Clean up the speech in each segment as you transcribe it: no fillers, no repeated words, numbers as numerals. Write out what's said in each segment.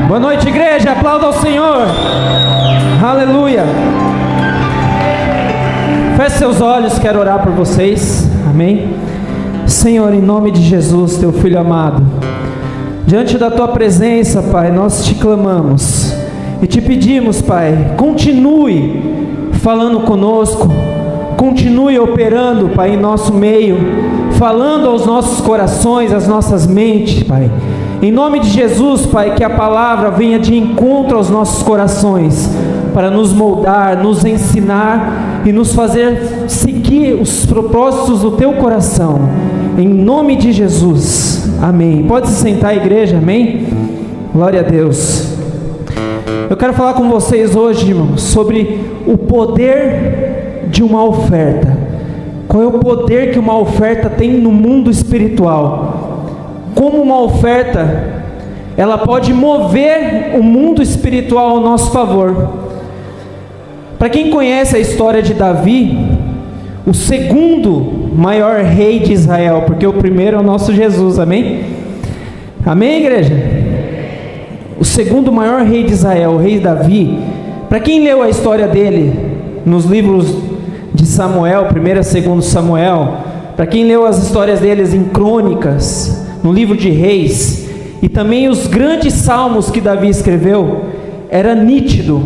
Boa noite, igreja, aplauda ao Senhor. Aleluia. Feche seus olhos, quero orar por vocês. Amém. Senhor, em nome de Jesus, teu Filho amado, diante da tua presença, Pai, nós te clamamos e te pedimos, Pai, continue falando conosco, continue operando, Pai, em nosso meio, falando aos nossos corações, às nossas mentes, Pai. Em nome de Jesus, Pai, que a palavra venha de encontro aos nossos corações, para nos moldar, nos ensinar e nos fazer seguir os propósitos do teu coração. Em nome de Jesus, amém. Pode se sentar, igreja, amém? Glória a Deus. Eu quero falar com vocês hoje, irmãos, sobre o poder de uma oferta. Qual é o poder que uma oferta tem no mundo espiritual? Como uma oferta, ela pode mover o mundo espiritual ao nosso favor. Para quem conhece a história de Davi, o segundo maior rei de Israel, porque o primeiro é o nosso Jesus, amém? Amém, igreja? O segundo maior rei de Israel, o rei Davi, para quem leu a história dele nos livros de Samuel, 1º e 2º Samuel, para quem leu as histórias deles em Crônicas, no livro de Reis, e também os grandes salmos que Davi escreveu, era nítido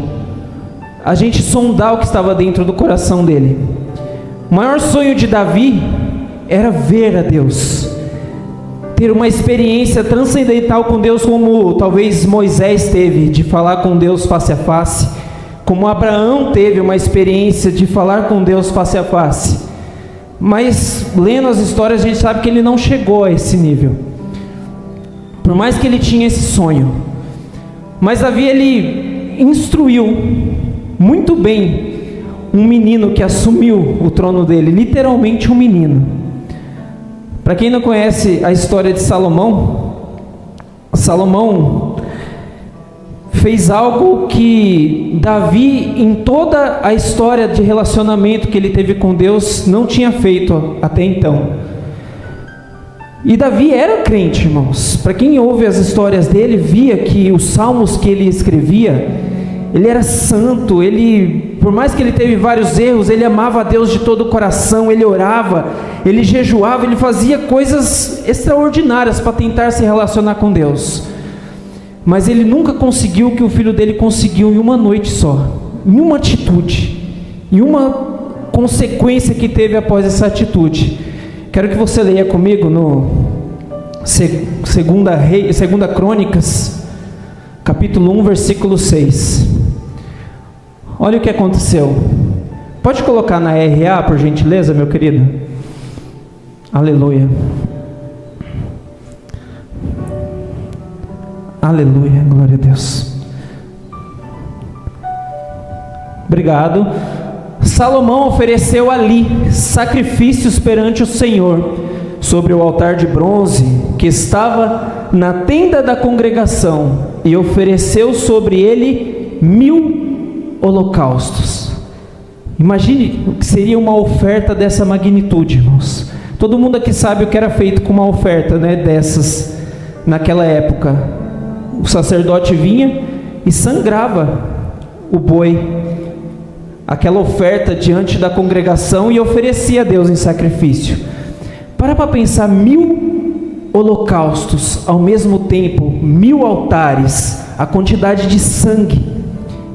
a gente sondar o que estava dentro do coração dele. O maior sonho de Davi era ver a Deus, ter uma experiência transcendental com Deus, como talvez Moisés teve, de falar com Deus face a face, como Abraão teve uma experiência de falar com Deus face a face. Mas lendo as histórias a gente sabe que ele não chegou a esse nível, por mais que ele tinha esse sonho. Mas Davi, ele instruiu muito bem um menino que assumiu o trono dele, literalmente um menino. Para quem não conhece a história de Salomão, Salomão fez algo que Davi, em toda a história de relacionamento que ele teve com Deus, não tinha feito até então. E Davi era crente, irmãos. Para quem ouve as histórias dele, via que os salmos que ele escrevia, ele era santo, ele, por mais que ele teve vários erros, ele amava a Deus de todo o coração, ele orava, ele jejuava, ele fazia coisas extraordinárias para tentar se relacionar com Deus. Mas ele nunca conseguiu o que o filho dele conseguiu em uma noite só, em uma atitude, em uma consequência que teve após essa atitude. Quero que você leia comigo no 2 Crônicas, capítulo 1, versículo 6. Olha o que aconteceu. Pode colocar na RA, por gentileza, meu querido? Aleluia. Aleluia, glória a Deus. Obrigado. Salomão ofereceu ali sacrifícios perante o Senhor, sobre o altar de bronze que estava na tenda da congregação, e ofereceu sobre ele 1000 holocaustos. Imagine o que seria uma oferta dessa magnitude, irmãos. Todo mundo aqui sabe o que era feito com uma oferta, né, dessas naquela época. O sacerdote vinha e sangrava o boi, aquela oferta, diante da congregação, e oferecia a Deus em sacrifício. Para pensar, 1000 holocaustos ao mesmo tempo, 1000 altares, a quantidade de sangue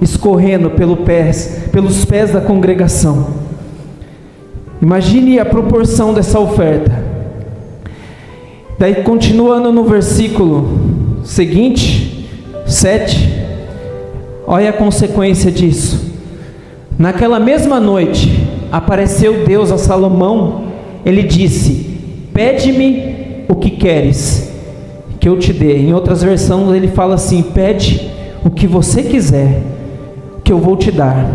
escorrendo pelos pés da congregação. Imagine a proporção dessa oferta. Daí, continuando no versículo seguinte, 7, olha a consequência disso. Naquela mesma noite, apareceu Deus a Salomão. Ele disse: pede-me o que queres, que eu te dê. Em outras versões ele fala assim: pede o que você quiser, que eu vou te dar.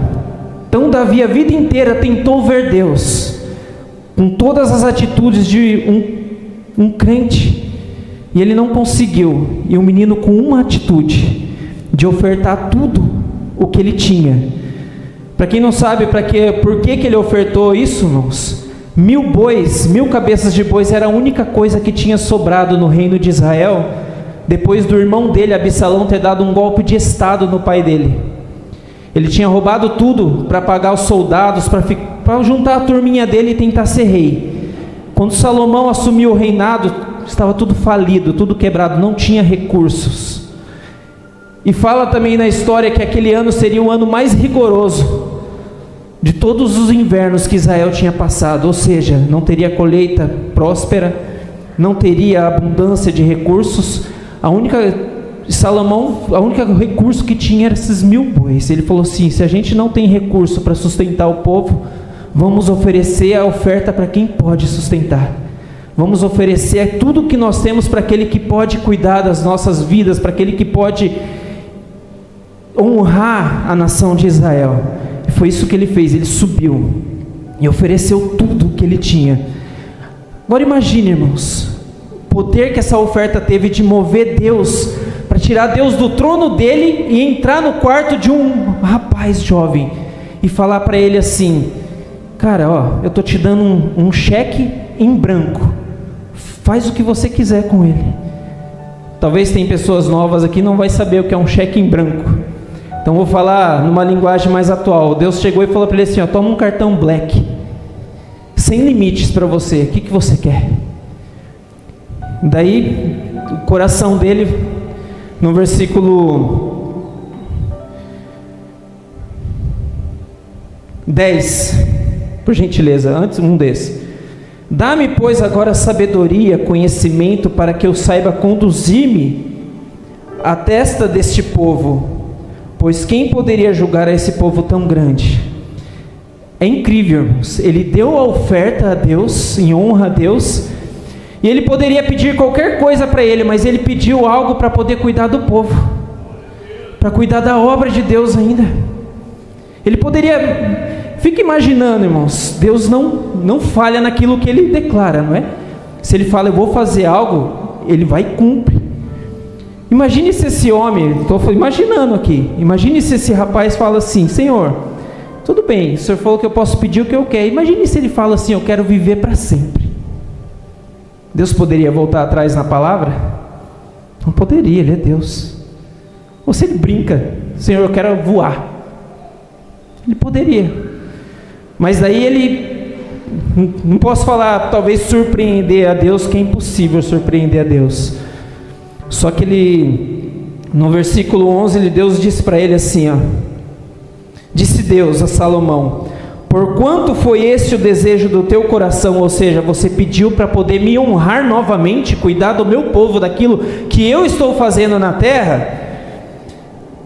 Então Davi a vida inteira tentou ver Deus, com todas as atitudes de um crente, e ele não conseguiu. E o menino, com uma atitude de ofertar tudo o que ele tinha. Para quem não sabe por que ele ofertou isso, irmãos, 1000 bois, 1000 cabeças de bois era a única coisa que tinha sobrado no reino de Israel depois do irmão dele, Absalão, ter dado um golpe de estado no pai dele. Ele tinha roubado tudo para pagar os soldados, para juntar a turminha dele e tentar ser rei. Quando Salomão assumiu o reinado, estava tudo falido, tudo quebrado, não tinha recursos. E fala também na história que aquele ano seria o ano mais rigoroso de todos os invernos que Israel tinha passado, ou seja, não teria colheita próspera, não teria abundância de recursos. O único recurso que tinha era esses 1000 bois. Ele falou assim: se a gente não tem recurso para sustentar o povo, vamos oferecer a oferta para quem pode sustentar. Vamos oferecer tudo que nós temos para aquele que pode cuidar das nossas vidas, para aquele que pode honrar a nação de Israel. E foi isso que ele fez. Ele subiu e ofereceu tudo o que ele tinha. Agora imagine, irmãos, o poder que essa oferta teve de mover Deus, para tirar Deus do trono dele e entrar no quarto de um rapaz jovem e falar para ele assim: cara, eu estou te dando um cheque em branco, faz o que você quiser com ele. Talvez tem pessoas novas aqui que não vai saber o que é um cheque em branco, então vou falar numa linguagem mais atual. Deus chegou e falou para ele assim: toma um cartão black, sem limites para você, o que você quer? Daí o coração dele, no versículo 10, por gentileza, antes um desses: dá-me, pois, agora sabedoria, conhecimento, para que eu saiba conduzir-me à testa deste povo, pois quem poderia julgar a esse povo tão grande? É incrível, irmãos. Ele deu a oferta a Deus, em honra a Deus, e ele poderia pedir qualquer coisa para ele, mas ele pediu algo para poder cuidar do povo, para cuidar da obra de Deus ainda. Ele poderia... Fica imaginando, irmãos, Deus não falha naquilo que ele declara, não é? Se ele fala, eu vou fazer algo, ele vai e cumpre. Imagine se esse homem, estou imaginando aqui, imagine se esse rapaz fala assim: Senhor, tudo bem, o Senhor falou que eu posso pedir o que eu quero. Imagine se ele fala assim: eu quero viver para sempre. Deus poderia voltar atrás na palavra? Não poderia, ele é Deus. Ou se ele brinca: Senhor, eu quero voar. Ele poderia. Mas daí ele, não posso falar, talvez surpreender a Deus, que é impossível surpreender a Deus. Só que ele, no versículo 11, Deus disse para ele assim, disse Deus a Salomão: porquanto foi esse o desejo do teu coração, ou seja, você pediu para poder me honrar novamente, cuidar do meu povo, daquilo que eu estou fazendo na terra,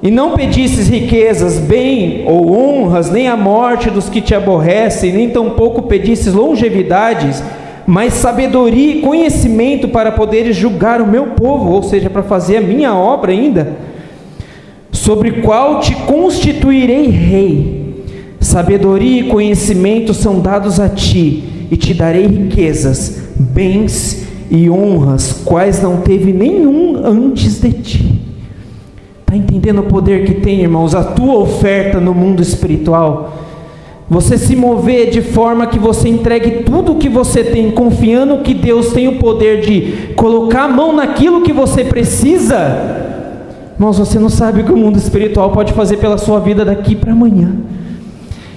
e não pedisses riquezas, bem ou honras, nem a morte dos que te aborrecem, nem tampouco pedisses longevidades, mas sabedoria e conhecimento para poderes julgar o meu povo, ou seja, para fazer a minha obra ainda, sobre qual te constituirei rei. Sabedoria e conhecimento são dados a ti, e te darei riquezas, bens e honras, quais não teve nenhum antes de ti. Está entendendo o poder que tem, irmãos? A tua oferta no mundo espiritual, você se mover de forma que você entregue tudo o que você tem, confiando que Deus tem o poder de colocar a mão naquilo que você precisa. Irmãos, você não sabe o que o mundo espiritual pode fazer pela sua vida daqui para amanhã.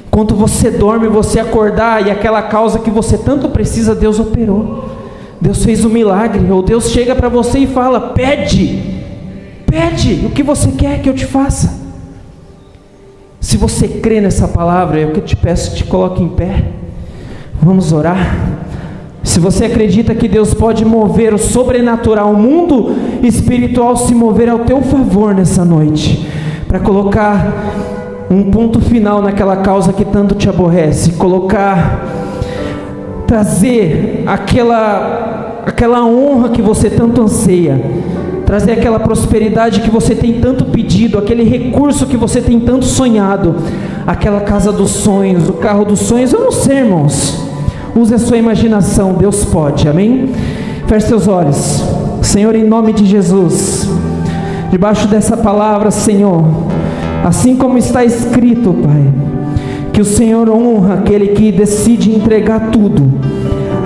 Enquanto você dorme, você acordar, e aquela causa que você tanto precisa, Deus operou, Deus fez um milagre. Ou Deus chega para você e fala: pede o que você quer que eu te faça. Se você crê nessa palavra, é o que eu te peço, te coloque em pé, vamos orar. Se você acredita que Deus pode mover o sobrenatural, o mundo espiritual se mover ao teu favor nessa noite, para colocar um ponto final naquela causa que tanto te aborrece, trazer aquela honra que você tanto anseia, trazer aquela prosperidade que você tem tanto pedido, aquele recurso que você tem tanto sonhado, aquela casa dos sonhos, o carro dos sonhos. Eu não sei, irmãos, use a sua imaginação, Deus pode, amém? Feche seus olhos. Senhor, em nome de Jesus, debaixo dessa palavra, Senhor, assim como está escrito, Pai, que o Senhor honra aquele que decide entregar tudo,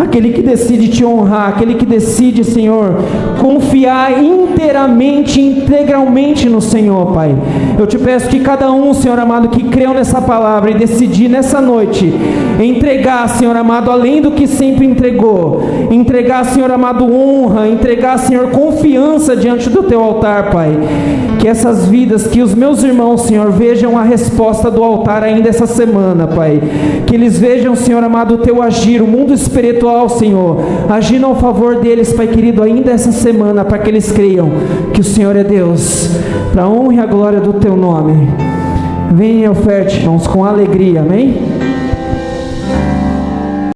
aquele que decide te honrar, aquele que decide, Senhor, confiar inteiramente, integralmente no Senhor, Pai. Eu te peço que cada um, Senhor amado, que creu nessa palavra e decidir nessa noite entregar, Senhor amado, além do que sempre entregou, entregar, Senhor amado, honra, entregar, Senhor, confiança diante do teu altar, Pai. Que essas vidas, que os meus irmãos, Senhor, vejam a resposta do altar ainda essa semana, Pai. Que eles vejam, Senhor amado, o teu agir, o mundo espiritual, Senhor, agindo ao favor deles, Pai querido, ainda essa semana, para que eles creiam que o Senhor é Deus, para a honra e a glória do teu nome. Venha e oferte, irmãos, com alegria, amém?